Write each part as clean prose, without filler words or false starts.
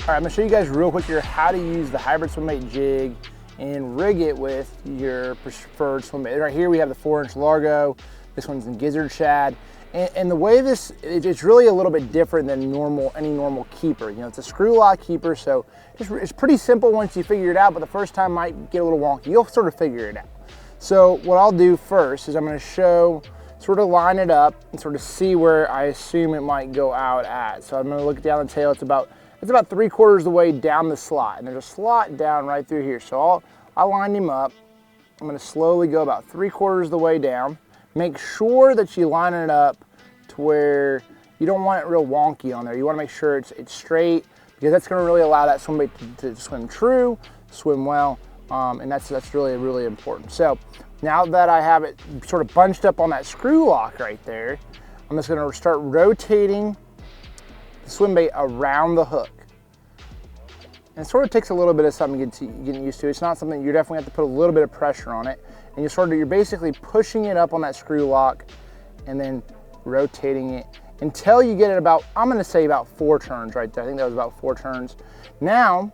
All right, I'm gonna show you guys real quick here how to use the hybrid Swimbait jig and rig it with your preferred Swimbait. Right here we have the 4-inch Largo. This one's in gizzard shad. And the way it's really a little bit different than any normal keeper. You know, it's a screw lock keeper, so it's pretty simple once you figure it out, but the first time might get a little wonky. You'll sort of figure it out. So what I'll do first is I'm gonna sort of line it up and sort of see where I assume it might go out at. So I'm gonna look down the tail. It's about 3/4 of the way down the slot, and there's a slot down right through here. So I'll line him up. I'm gonna slowly go about 3/4 of the way down. Make sure that you line it up to where you don't want it real wonky on there. You wanna make sure it's straight, because that's gonna really allow that Swimbait to swim true, swim well, and that's really, really important. So now that I have it sort of bunched up on that screw lock right there, I'm just gonna start rotating the Swimbait around the hook. And it sort of takes a little bit of something getting used to. It's not something you definitely have to put a little bit of pressure on it. And you're basically pushing it up on that screw lock and then rotating it until you get it about, I'm gonna say about 4 turns right there. I think that was about 4 turns. Now,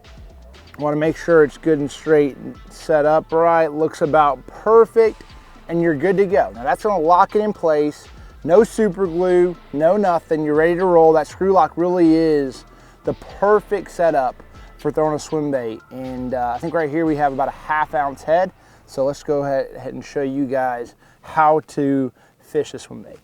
I wanna make sure it's good and straight and set up right, looks about perfect, and you're good to go. Now that's gonna lock it in place. No super glue, no nothing, you're ready to roll. That screw lock really is the perfect setup for throwing a Swimbait. And I think right here we have about a 1/2 ounce head. So let's go ahead and show you guys how to fish the Swimbait.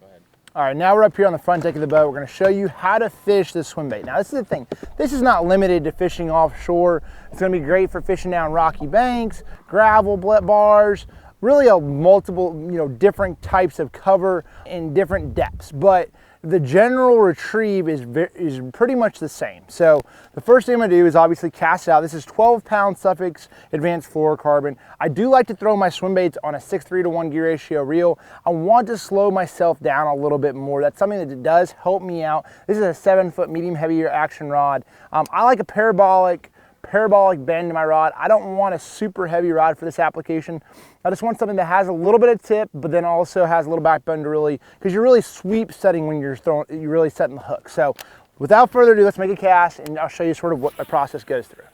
Go ahead. All right, now we're up here on the front deck of the boat. We're gonna show you how to fish the Swimbait. Now this is the thing, this is not limited to fishing offshore. It's gonna be great for fishing down rocky banks, gravel bars, really a multiple, different types of cover in different depths. But the general retrieve is pretty much the same. So the first thing I'm gonna do is obviously cast it out. This is 12-pound Suffix advanced fluorocarbon. I do like to throw my Swimbaits on a 6:3 to 1 gear ratio reel. I want to slow myself down a little bit more. That's something that does help me out. This is a 7-foot medium heavier action rod. I like a parabolic bend in my rod. I don't want a super heavy rod for this application. I just want something that has a little bit of tip, but then also has a little backbone to really, because you're really sweep setting when you're really setting the hook. So without further ado, let's make a cast and I'll show you sort of what the process goes through.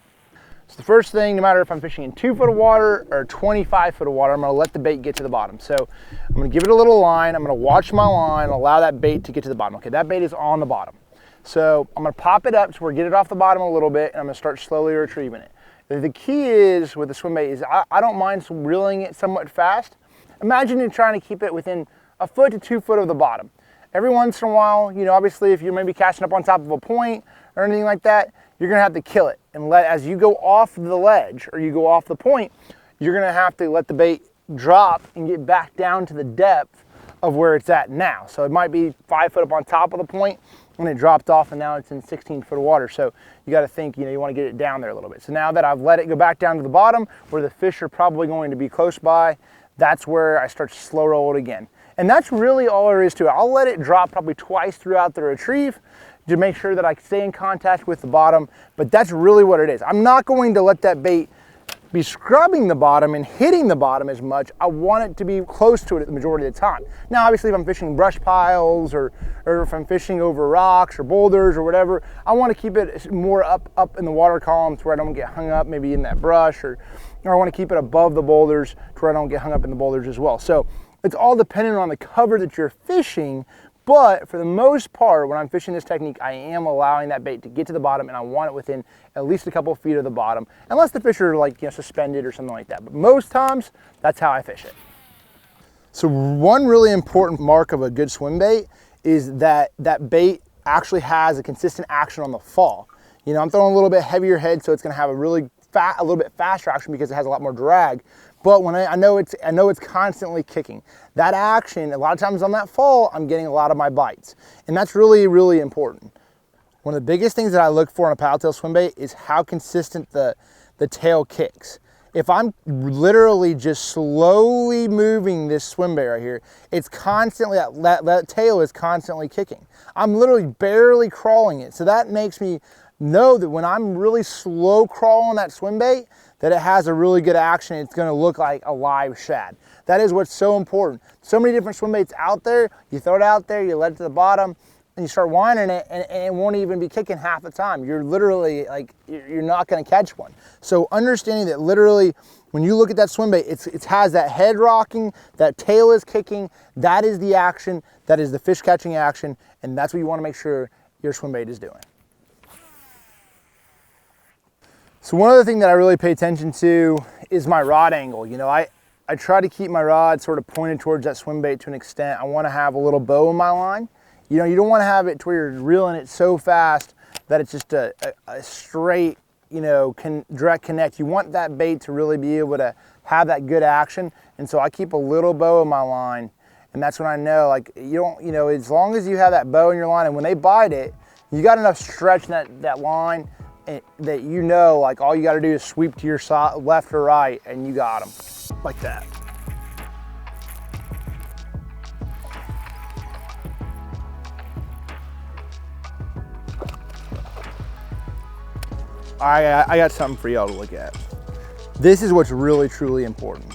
So the first thing, no matter if I'm fishing in 2 foot of water or 25 foot of water, I'm gonna let the bait get to the bottom. So I'm gonna give it a little line, I'm gonna watch my line, allow that bait to get to the bottom. Okay, that bait is on the bottom. So I'm gonna pop it up to where get it off the bottom a little bit, and I'm gonna start slowly retrieving it. The key is with the Swimbait is I don't mind reeling it somewhat fast. Imagine you're trying to keep it within 1 foot to 2 foot of the bottom. Every once in a while, obviously if you're maybe casting up on top of a point or anything like that, you're gonna have to kill it. And as you go off the ledge or you go off the point, you're gonna have to let the bait drop and get back down to the depth of where it's at now. So it might be 5 foot up on top of the point, and it dropped off and now it's in 16 foot of water. So you got to think, you want to get it down there a little bit. So now that I've let it go back down to the bottom where the fish are probably going to be close by, that's where I start to slow roll it again. And that's really all there is to it. I'll let it drop probably twice throughout the retrieve to make sure that I stay in contact with the bottom, but that's really what it is. I'm not going to let that bait be scrubbing the bottom and hitting the bottom as much. I want it to be close to it the majority of the time. Now, obviously, if I'm fishing brush piles or if I'm fishing over rocks or boulders or whatever, I want to keep it more up in the water column to where I don't get hung up maybe in that brush, or I want to keep it above the boulders to where I don't get hung up in the boulders as well. So it's all dependent on the cover that you're fishing. But for the most part, when I'm fishing this technique, I am allowing that bait to get to the bottom, and I want it within at least a couple of feet of the bottom, unless the fish are like suspended or something like that. But most times, that's how I fish it. So one really important mark of a good swim bait is that that bait actually has a consistent action on the fall. I'm throwing a little bit heavier head, so it's going to have a little bit faster action because it has a lot more drag. But when I know it's constantly kicking. That action, a lot of times on that fall, I'm getting a lot of my bites. And that's really, really important. One of the biggest things that I look for on a paddle tail swim bait is how consistent the tail kicks. If I'm literally just slowly moving this swim bait right here, it's constantly, that tail is constantly kicking. I'm literally barely crawling it. So that makes me know that when I'm really slow crawling that swim bait, that it has a really good action. It's gonna look like a live shad. That is what's so important. So many different swim baits out there. You throw it out there, you let it to the bottom. and you start winding it, and it won't even be kicking half the time. You're literally like, you're not gonna catch one. So understanding that literally, when you look at that swim bait, it has that head rocking, that tail is kicking, that is the action, that is the fish catching action, and that's what you wanna make sure your swim bait is doing. So one other thing that I really pay attention to is my rod angle. You know, I try to keep my rod sort of pointed towards that swim bait to an extent. I wanna have a little bow in my line. You know, you don't wanna have it to where you're reeling it so fast that it's just a straight, you know, direct connect. You want that bait to really be able to have that good action. And so I keep a little bow in my line. And that's when I know, like, you know, as long as you have that bow in your line and when they bite it, you got enough stretch in that line that you know, like, all you got to do is sweep to your side, left or right, and you got them like that. I got something for y'all to look at. This is what's really, truly important.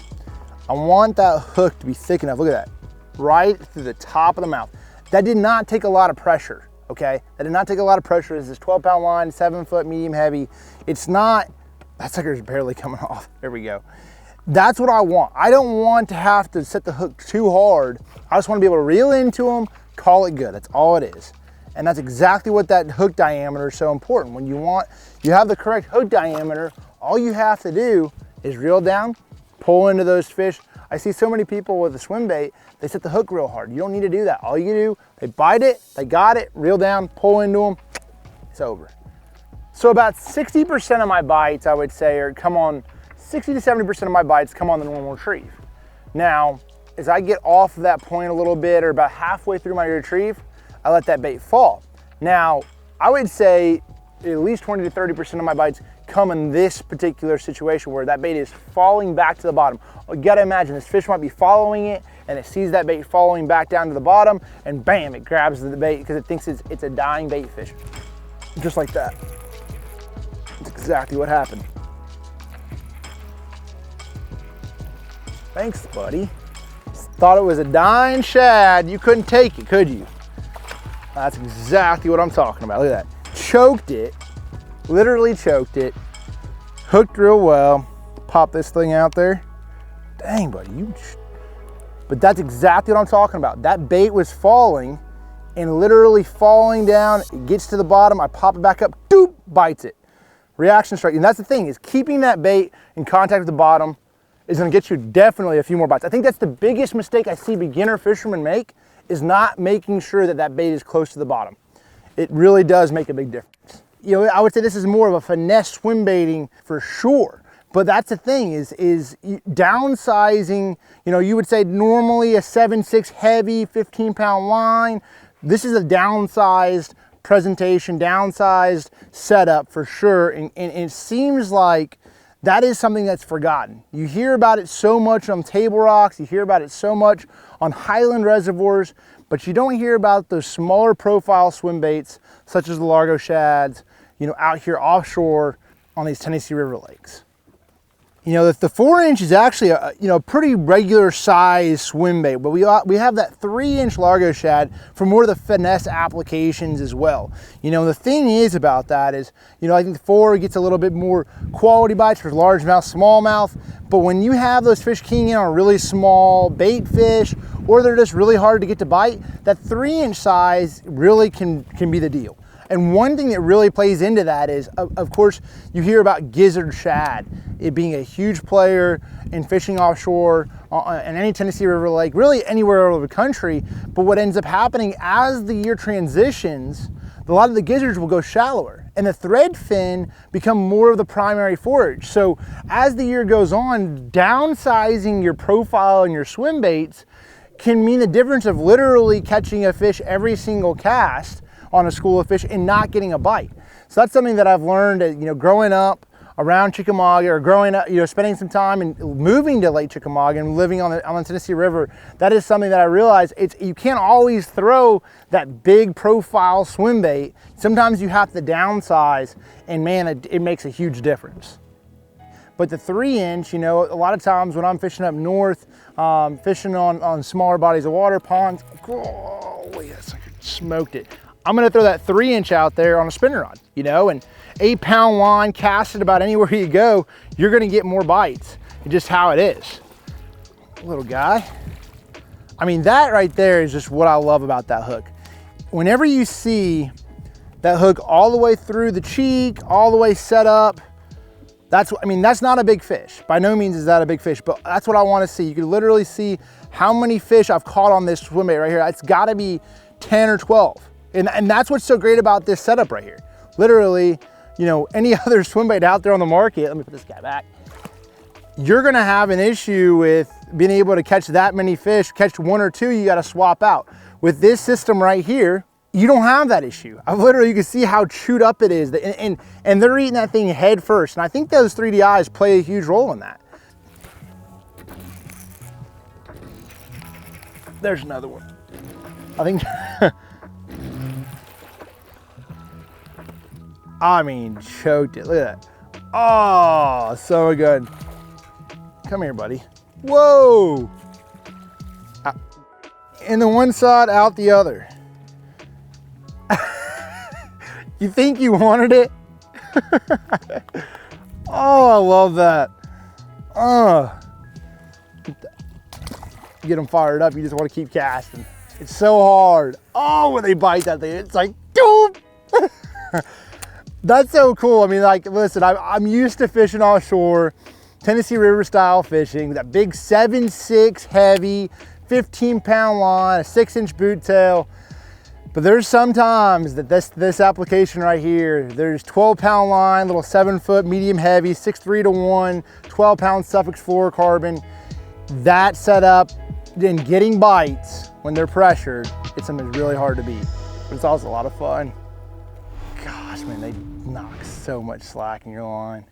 I want that hook to be thick enough. Look at that, right through the top of the mouth. That did not take a lot of pressure. Okay, that did not take a lot of pressure. It's this 12-pound line, 7-foot, medium heavy. It's not, that sucker's barely coming off. There we go. That's what I want. I don't want to have to set the hook too hard. I just want to be able to reel into them, call it good. That's all it is. And that's exactly what that hook diameter is so important. When you have the correct hook diameter, all you have to do is reel down, pull into those fish. I see so many people with a swim bait, they set the hook real hard. You don't need to do that. All you do, they bite it, they got it, reel down, pull into them, it's over. So about 60% of my bites, I would say, 60 to 70% of my bites come on the normal retrieve. Now, as I get off of that point a little bit, or about halfway through my retrieve, I let that bait fall. Now, I would say at least 20 to 30% of my bites come in this particular situation where that bait is falling back to the bottom. You gotta imagine this fish might be following it and it sees that bait falling back down to the bottom and bam, it grabs the bait because it thinks it's a dying bait fish. Just like that. That's exactly what happened. Thanks, buddy. Thought it was a dying shad. You couldn't take it, could you? That's exactly what I'm talking about. Look at that. Choked it, literally choked it, hooked real well, pop this thing out there. Dang, buddy, but that's exactly what I'm talking about. That bait was falling and literally falling down. It gets to the bottom, I pop it back up, doop, bites it. Reaction strike, and that's the thing, is keeping that bait in contact with the bottom is gonna get you definitely a few more bites. I think that's the biggest mistake I see beginner fishermen make, is not making sure that that bait is close to the bottom. It really does make a big difference. You know, I would say this is more of a finesse swim baiting for sure. But that's the thing is downsizing. You know, you would say normally a 7/6 heavy 15-pound line. This is a downsized presentation, downsized setup for sure. And it seems like that is something that's forgotten. You hear about it so much on table rocks, you hear about it so much on highland reservoirs, but you don't hear about those smaller profile swim baits, such as the Largo shads, you know, out here offshore on these Tennessee River lakes. You know, the 4-inch is actually a pretty regular size swim bait, but we have that 3-inch Largo shad for more of the finesse applications as well. You know, the thing is about that is, you know, I think the 4 gets a little bit more quality bites for largemouth, smallmouth, but when you have those fish keying in on a really small bait fish, or they're just really hard to get to bite, that 3-inch size really can be the deal. And one thing that really plays into that is, of course, you hear about gizzard shad, it being a huge player in fishing offshore in any Tennessee River lake, really anywhere over the country. But what ends up happening as the year transitions, a lot of the gizzards will go shallower and the thread fin become more of the primary forage. So as the year goes on, downsizing your profile and your swim baits can mean the difference of literally catching a fish every single cast on a school of fish and not getting a bite. So that's something that I've learned, you know, growing up around Chickamauga, or growing up, you know, spending some time and moving to Lake Chickamauga and living on the Tennessee River. That is something that I realized, you can't always throw that big profile swim bait. Sometimes you have to downsize, and man, it makes a huge difference. But the 3-inch, you know, a lot of times when I'm fishing up north, fishing on smaller bodies of water, ponds, oh yes, I smoked it. I'm gonna throw that 3-inch out there on a spinner rod, you know, and 8-pound line, cast it about anywhere you go, you're gonna get more bites. It's just how it is. Little guy. I mean, that right there is just what I love about that hook. Whenever you see that hook all the way through the cheek, all the way set up, I mean, that's not a big fish. By no means is that a big fish, but that's what I wanna see. You can literally see how many fish I've caught on this swim bait right here. It's gotta be 10 or 12. And that's what's so great about this setup right here. Literally, you know, any other swim bait out there on the market, let me put this guy back, you're gonna have an issue with being able to catch that many fish. Catch 1 or 2, you gotta swap out. With this system right here, you don't have that issue. You can see how chewed up it is. And they're eating that thing head first. And I think those 3D eyes play a huge role in that. There's another one. I think, I mean, choked it. Look at that. Oh, so good. Come here, buddy. Whoa. In the one side, out the other. You think you wanted it? Oh, I love that. Get them fired up, you just want to keep casting. It's so hard. Oh, when they bite that thing, it's like, doop. That's so cool. I mean, like, listen, I'm used to fishing offshore, Tennessee River style fishing, that big 7/6 heavy, 15-pound line, a 6-inch boot tail. But there's sometimes that this application right here, there's 12-pound line, little 7-foot, medium heavy, 6'3" to 1, 12-pound Suffolk fluorocarbon. That setup, then getting bites when they're pressured, it's something that's really hard to beat. But it's also a lot of fun. Gosh, man, they knock so much slack in your line.